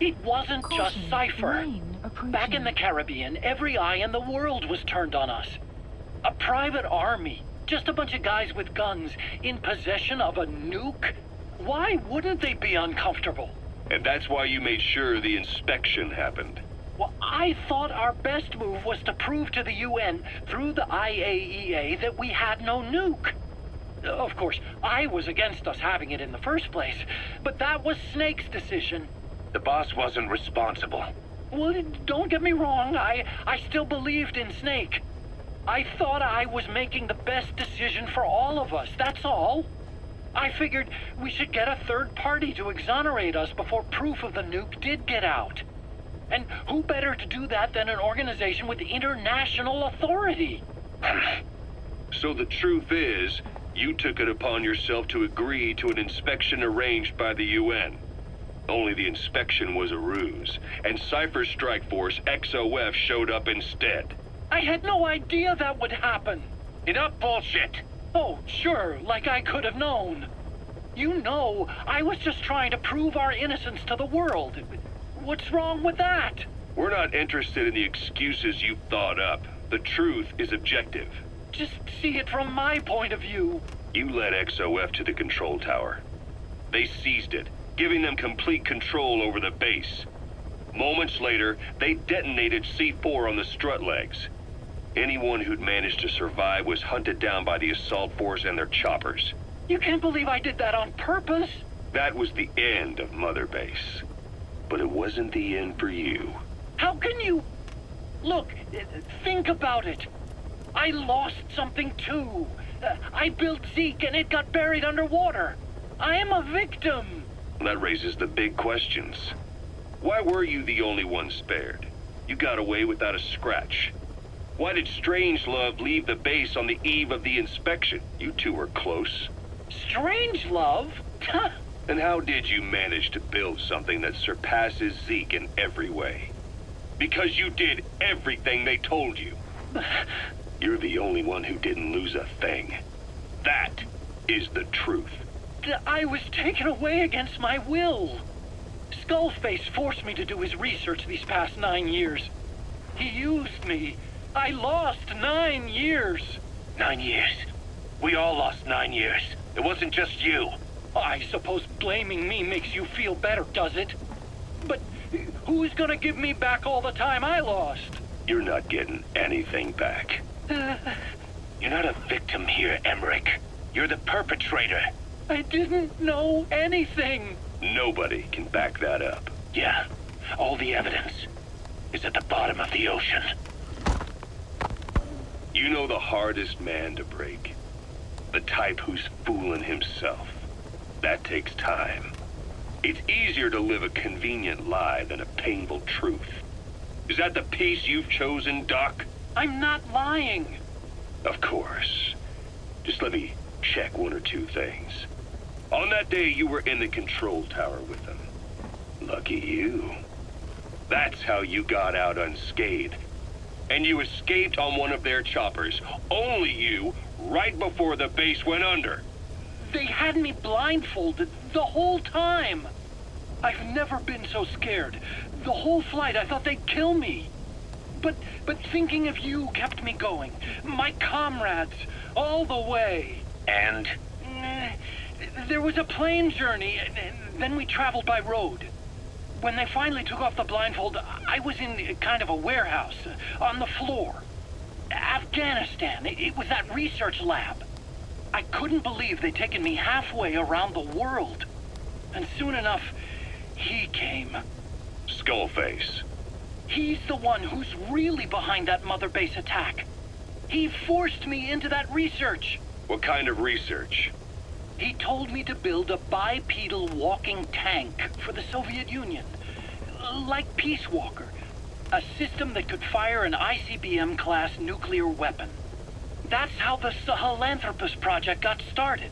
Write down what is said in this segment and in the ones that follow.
It wasn't just Caution, Cypher. lane approaching. Back in the Caribbean, every eye in the world was turned on us. A private army, just a bunch of guys with guns, in possession of a nuke? Why wouldn't they be uncomfortable? And that's why you made sure the inspection happened. Well, I thought our best move was to prove to the UN through the IAEA that we had no nuke. Of course, I was against us having it in the first place, but that was Snake's decision. The boss wasn't responsible. Well, don't get me wrong, I still believed in Snake. I thought I was making the best decision for all of us, that's all. I figured we should get a third party to exonerate us before proof of the nuke did get out. And who better to do that than an organization with international authority? So the truth is, you took it upon yourself to agree to an inspection arranged by the UN. Only the inspection was a ruse, and Cypher's strike force, XOF, showed up instead. I had no idea that would happen. Enough bullshit! Oh, sure, like I could have known. You know, I was just trying to prove our innocence to the world. What's wrong with that? We're not interested in the excuses you've thought up. The truth is objective. Just see it from my point of view. You led XOF to the control tower. They seized it, giving them complete control over the base. Moments later, they detonated C4 on the strut legs. Anyone who'd managed to survive was hunted down by the assault force and their choppers. You can't believe I did that on purpose. That was the end of Mother Base. But it wasn't the end for you. How can you... Look, think about it. I lost something too. I built Zeke and it got buried underwater. I am a victim. That raises the big questions. Why were you the only one spared? You got away without a scratch. Why did Strangelove leave the base on the eve of the inspection? You two were close. Strangelove? And how did you manage to build something that surpasses Zeke in every way? Because you did everything they told you. You're the only one who didn't lose a thing. That is the truth. I was taken away against my will. Skullface forced me to do his research these past 9 years. He used me. I lost 9 years. 9 years. We all lost 9 years. It wasn't just you. I suppose blaming me makes you feel better, does it? But who's gonna give me back all the time I lost? You're not getting anything back. You're not a victim here, Emmerich. You're the perpetrator. I didn't know anything. Nobody can back that up. Yeah, all the evidence is at the bottom of the ocean. You know the hardest man to break. The type who's fooling himself. That takes time. It's easier to live a convenient lie than a painful truth. Is that the piece you've chosen, Doc? I'm not lying. Of course. Just let me check one or two things. On that day, you were in the control tower with them. Lucky you. That's how you got out unscathed. And you escaped on one of their choppers. Only you, right before the base went under. They had me blindfolded the whole time. I've never been so scared. The whole flight, I thought they'd kill me. But thinking of you kept me going. My comrades, all the way. And? There was a plane journey, and then we traveled by road. When they finally took off the blindfold, I was in kind of a warehouse, on the floor. Afghanistan, it was that research lab. I couldn't believe they'd taken me halfway around the world. And soon enough, he came. Skullface. He's the one who's really behind that Mother Base attack. He forced me into that research. What kind of research? He told me to build a bipedal walking tank for the Soviet Union. Like Peace Walker. A system that could fire an ICBM-class nuclear weapon. That's how the Sahelanthropus project got started.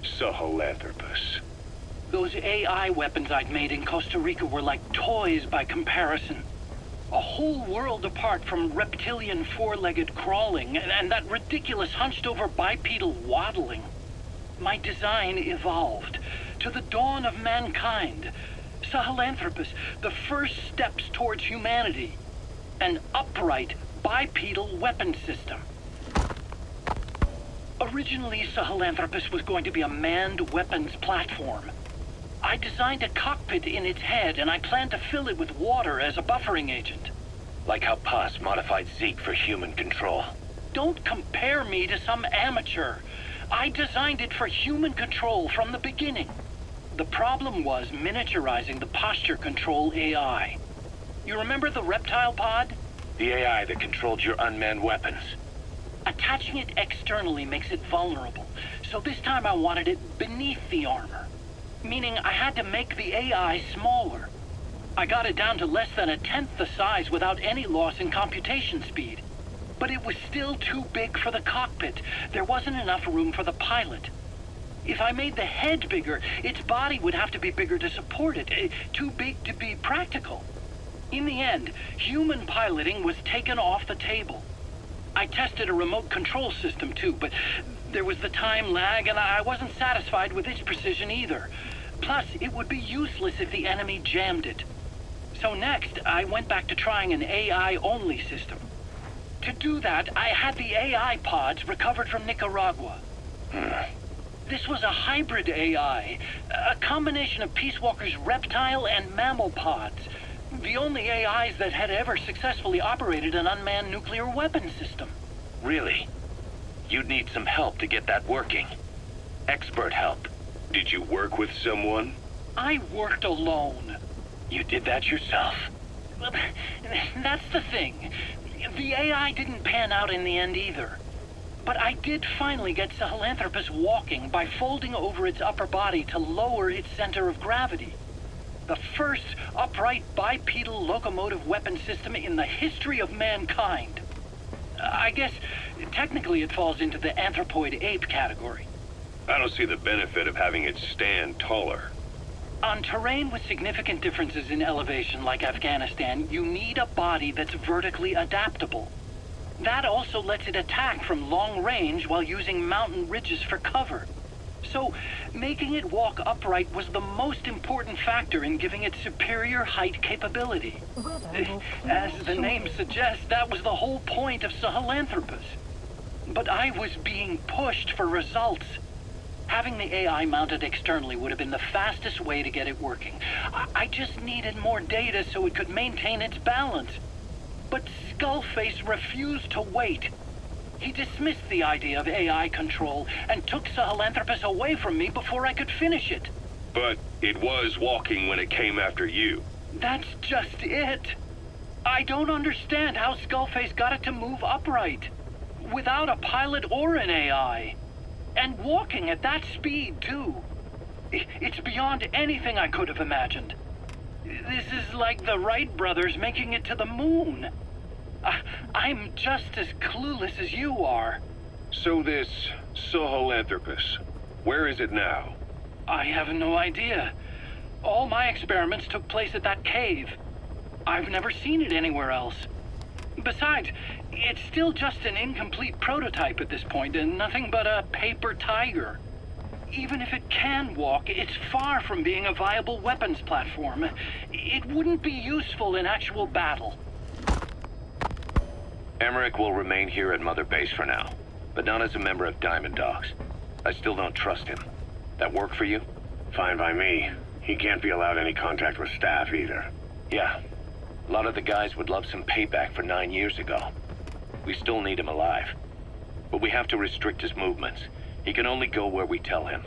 Sahelanthropus. Those AI weapons I'd made in Costa Rica were like toys by comparison. A whole world apart from reptilian four-legged crawling and that ridiculous hunched-over bipedal waddling. My design evolved to the dawn of mankind, Sahelanthropus, the first steps towards humanity. An upright, bipedal weapon system. Originally, Sahelanthropus was going to be a manned weapons platform. I designed a cockpit in its head, and I planned to fill it with water as a buffering agent. Like how Paz modified Zeke for human control. Don't compare me to some amateur. I designed it for human control from the beginning. The problem was miniaturizing the posture control AI. You remember the reptile pod? The AI that controlled your unmanned weapons. Attaching it externally makes it vulnerable, so this time I wanted it beneath the armor. Meaning I had to make the AI smaller. I got it down to less than 1/10 the size without any loss in computation speed. But it was still too big for the cockpit. There wasn't enough room for the pilot. If I made the head bigger, its body would have to be bigger to support it. Too big to be practical. In the end, human piloting was taken off the table. I tested a remote control system too, but there was the time lag and I wasn't satisfied with its precision either. Plus, it would be useless if the enemy jammed it. So next, I went back to trying an AI-only system. To do that, I had the AI pods recovered from Nicaragua. This was a hybrid AI, a combination of Peace Walker's reptile and mammal pods. The only AIs that had ever successfully operated an unmanned nuclear weapon system. Really? You'd need some help to get that working. Expert help. Did you work with someone? I worked alone. You did that yourself? Well, that's the thing. The AI didn't pan out in the end either. But I did finally get Sahelanthropus walking by folding over its upper body to lower its center of gravity. The first upright bipedal locomotive weapon system in the history of mankind. I guess technically it falls into the anthropoid ape category. I don't see the benefit of having it stand taller. On terrain with significant differences in elevation like Afghanistan, you need a body that's vertically adaptable. That also lets it attack from long range while using mountain ridges for cover. So, making it walk upright was the most important factor in giving it superior height capability. As the name suggests, that was the whole point of Sahelanthropus. But I was being pushed for results. Having the AI mounted externally would have been the fastest way to get it working. I just needed more data so it could maintain its balance. But Skullface refused to wait. He dismissed the idea of AI control and took Sahelanthropus away from me before I could finish it. But it was walking when it came after you. That's just it. I don't understand how Skullface got it to move upright, without a pilot or an AI. And walking at that speed, too. It's beyond anything I could have imagined. This is like the Wright brothers making it to the moon. I'm just as clueless as you are. So this Sahelanthropus, where is it now? I have no idea. All my experiments took place at that cave. I've never seen it anywhere else. Besides, it's still just an incomplete prototype at this point, and nothing but a paper tiger. Even if it can walk, it's far from being a viable weapons platform. It wouldn't be useful in actual battle. Emmerich will remain here at Mother Base for now, but not as a member of Diamond Dogs. I still don't trust him. That work for you? Fine by me. He can't be allowed any contact with staff either. Yeah. A lot of the guys would love some payback for 9 years ago. We still need him alive. But we have to restrict his movements. He can only go where we tell him.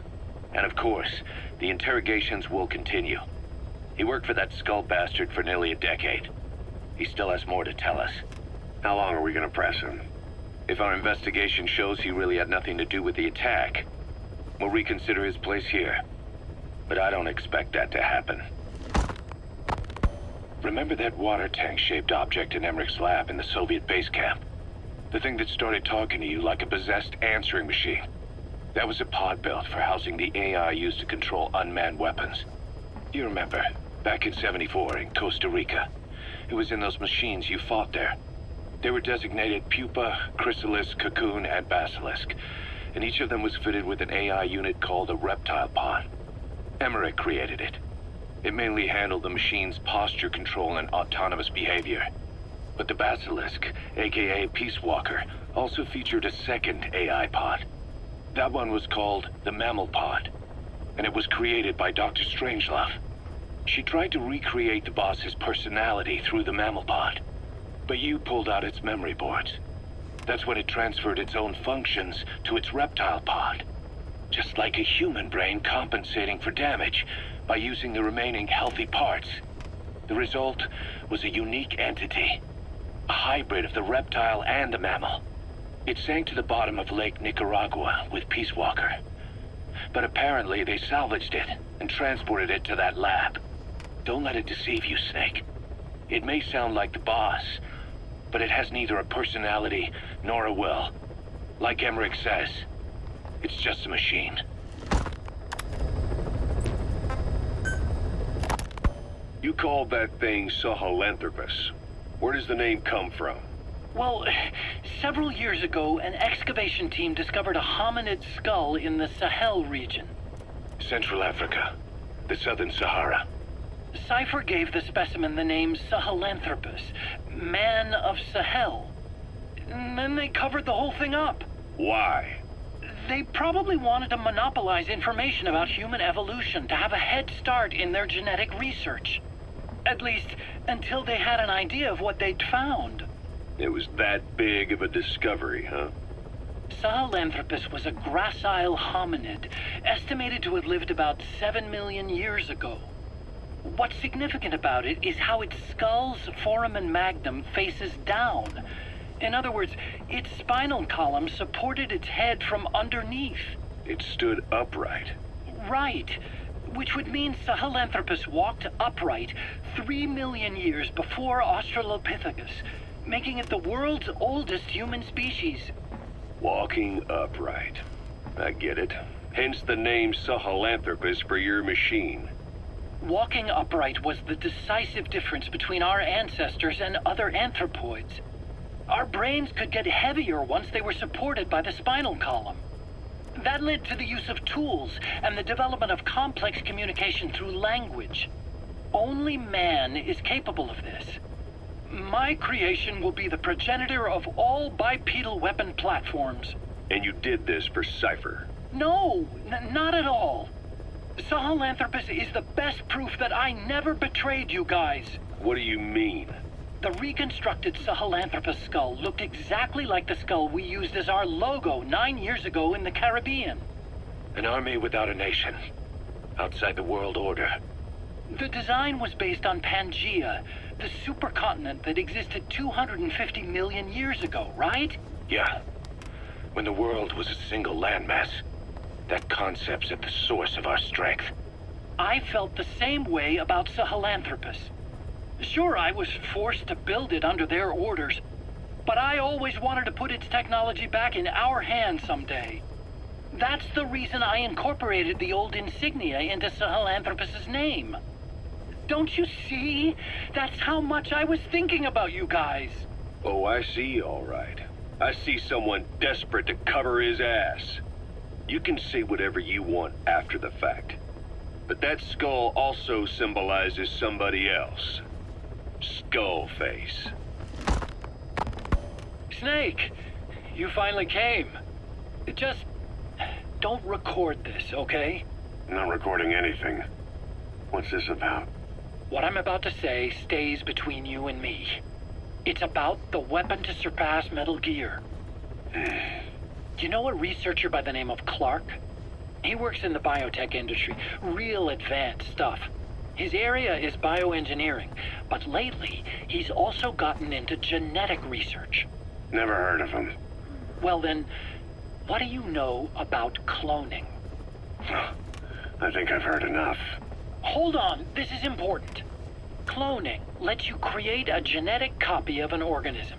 And of course, the interrogations will continue. He worked for that skull bastard for nearly a decade. He still has more to tell us. How long are we gonna press him? If our investigation shows he really had nothing to do with the attack, we'll reconsider his place here. But I don't expect that to happen. Remember that water tank-shaped object in Emmerich's lab in the Soviet base camp? The thing that started talking to you like a possessed answering machine. That was a pod built for housing the AI used to control unmanned weapons. You remember, back in '74 in Costa Rica. It was in those machines you fought there. They were designated Pupa, Chrysalis, Cocoon, and Basilisk, and each of them was fitted with an AI unit called a reptile pod. Emmerich created it. It mainly handled the machine's posture control and autonomous behavior. But the Basilisk, aka Peace Walker, also featured a second AI pod. That one was called the Mammal Pod, and it was created by Dr. Strangelove. She tried to recreate the boss's personality through the Mammal Pod, but you pulled out its memory boards. That's when it transferred its own functions to its reptile pod. Just like a human brain compensating for damage by using the remaining healthy parts. The result was a unique entity, a hybrid of the reptile and the mammal. It sank to the bottom of Lake Nicaragua with Peace Walker. But apparently they salvaged it and transported it to that lab. Don't let it deceive you, Snake. It may sound like the boss, but it has neither a personality nor a will. Like Emmerich says, it's just a machine. You called that thing Sahelanthropus. Where does the name come from? Well, several years ago, an excavation team discovered a hominid skull in the Sahel region. Central Africa, the Southern Sahara. Cypher gave the specimen the name Sahelanthropus, Man of Sahel. And then they covered the whole thing up. Why? They probably wanted to monopolize information about human evolution to have a head start in their genetic research. At least, until they had an idea of what they'd found. It was that big of a discovery, huh? Sahelanthropus was a gracile hominid, estimated to have lived about 7 million years ago. What's significant about it is how its skull's foramen magnum faces down. In other words, its spinal column supported its head from underneath. It stood upright. Right. Which would mean Sahelanthropus walked upright 3 million years before Australopithecus, making it the world's oldest human species. Walking upright. I get it. Hence the name Sahelanthropus for your machine. Walking upright was the decisive difference between our ancestors and other anthropoids. Our brains could get heavier once they were supported by the spinal column. That led to the use of tools and the development of complex communication through language. Only man is capable of this. My creation will be the progenitor of all bipedal weapon platforms. And you did this for Cypher? No, not at all. Sahelanthropus is the best proof that I never betrayed you guys. What do you mean? The reconstructed Sahelanthropus skull looked exactly like the skull we used as our logo 9 years ago in the Caribbean. An army without a nation. Outside the world order. The design was based on Pangaea, the supercontinent that existed 250 million years ago, right? Yeah. When the world was a single landmass. That concept's at the source of our strength. I felt the same way about Sahelanthropus. Sure, I was forced to build it under their orders, but I always wanted to put its technology back in our hands someday. That's the reason I incorporated the old insignia into Sahelanthropus's name. Don't you see? That's how much I was thinking about you guys. Oh, I see, all right. I see someone desperate to cover his ass. You can say whatever you want after the fact. But that skull also symbolizes somebody else. Skullface. Snake, you finally came. Just don't record this, okay? Not recording anything. What's this about? What I'm about to say stays between you and me. It's about the weapon to surpass Metal Gear. Do you know a researcher by the name of Clark? He works in the biotech industry, real advanced stuff. His area is bioengineering, but lately he's also gotten into genetic research. Never heard of him. Well then, what do you know about cloning? I think I've heard enough. Hold on, this is important. Cloning lets you create a genetic copy of an organism.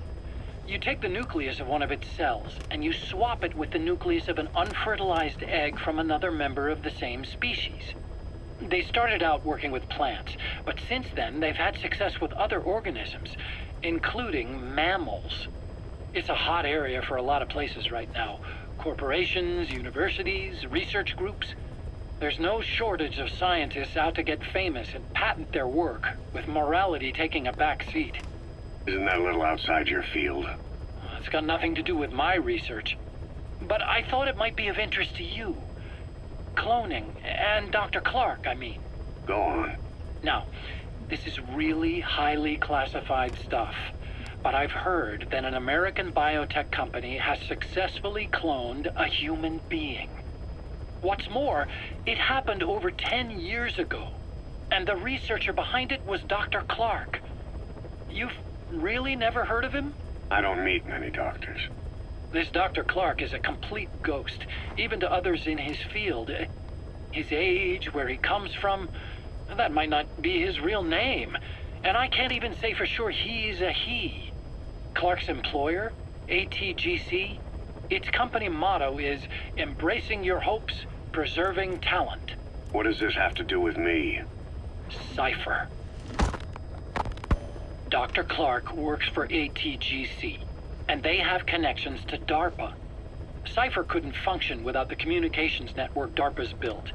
You take the nucleus of one of its cells, and you swap it with the nucleus of an unfertilized egg from another member of the same species. They started out working with plants, but since then they've had success with other organisms, including mammals. It's a hot area for a lot of places right now. Corporations, universities, research groups. There's no shortage of scientists out to get famous and patent their work, with morality taking a back seat. Isn't that a little outside your field? It's got nothing to do with my research. But I thought it might be of interest to you. Cloning, and Dr. Clark, I mean. Go on. Now, this is really highly classified stuff. But I've heard that an American biotech company has successfully cloned a human being. What's more, it happened over 10 years ago. And the researcher behind it was Dr. Clark. You've really never heard of him? I don't meet many doctors. This Dr. Clark is a complete ghost, even to others in his field. His age, where he comes from, that might not be his real name. And I can't even say for sure he's a he. Clark's employer, ATGC, its company motto is embracing your hopes, preserving talent. What does this have to do with me? Cypher. Dr. Clark works for ATGC, and they have connections to DARPA. Cypher couldn't function without the communications network DARPA's built.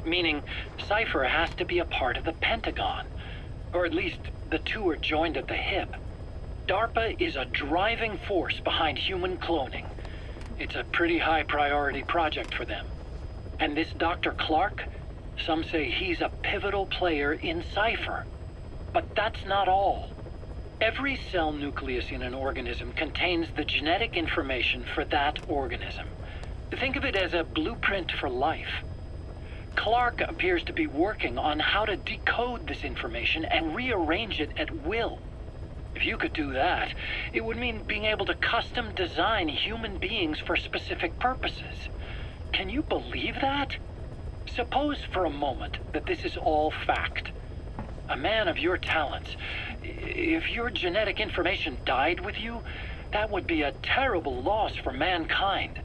Meaning, Cypher has to be a part of the Pentagon. Or at least, the two are joined at the hip. DARPA is a driving force behind human cloning. It's a pretty high priority project for them. And this Dr. Clark, some say he's a pivotal player in Cypher. But that's not all. Every cell nucleus in an organism contains the genetic information for that organism. Think of it as a blueprint for life. Clark appears to be working on how to decode this information and rearrange it at will. If you could do that, it would mean being able to custom design human beings for specific purposes. Can you believe that? Suppose for a moment that this is all fact. A man of your talents, if your genetic information died with you, that would be a terrible loss for mankind.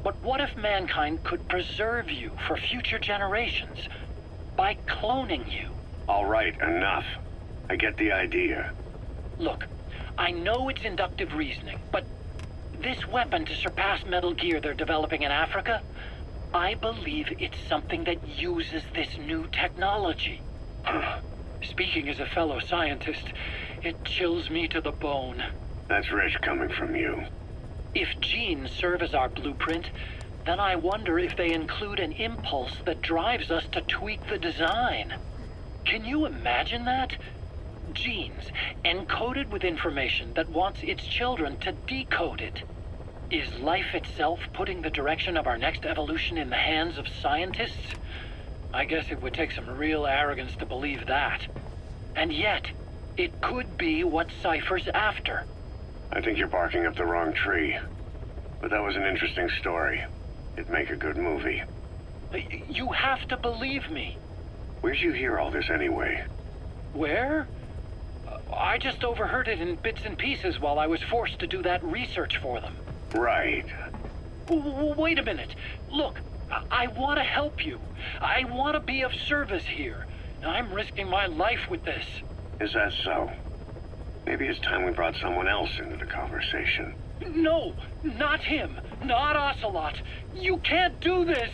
But what if mankind could preserve you for future generations by cloning you? All right, enough. I get the idea. Look, I know it's inductive reasoning, but this weapon to surpass Metal Gear they're developing in Africa, I believe it's something that uses this new technology. Speaking as a fellow scientist, it chills me to the bone. That's rich coming from you. If genes serve as our blueprint, then I wonder if they include an impulse that drives us to tweak the design. Can you imagine that? Genes, encoded with information that wants its children to decode it. Is life itself putting the direction of our next evolution in the hands of scientists? I guess it would take some real arrogance to believe that. And yet, it could be what Cypher's after. I think you're barking up the wrong tree. But that was an interesting story. It'd make a good movie. You have to believe me. Where'd you hear all this anyway? Where? I just overheard it in bits and pieces while I was forced to do that research for them. Right. Wait a minute. Look, I want to help you. I want to be of service here. I'm risking my life with this. Is that so? Maybe it's time we brought someone else into the conversation. No, not him. Not Ocelot. You can't do this.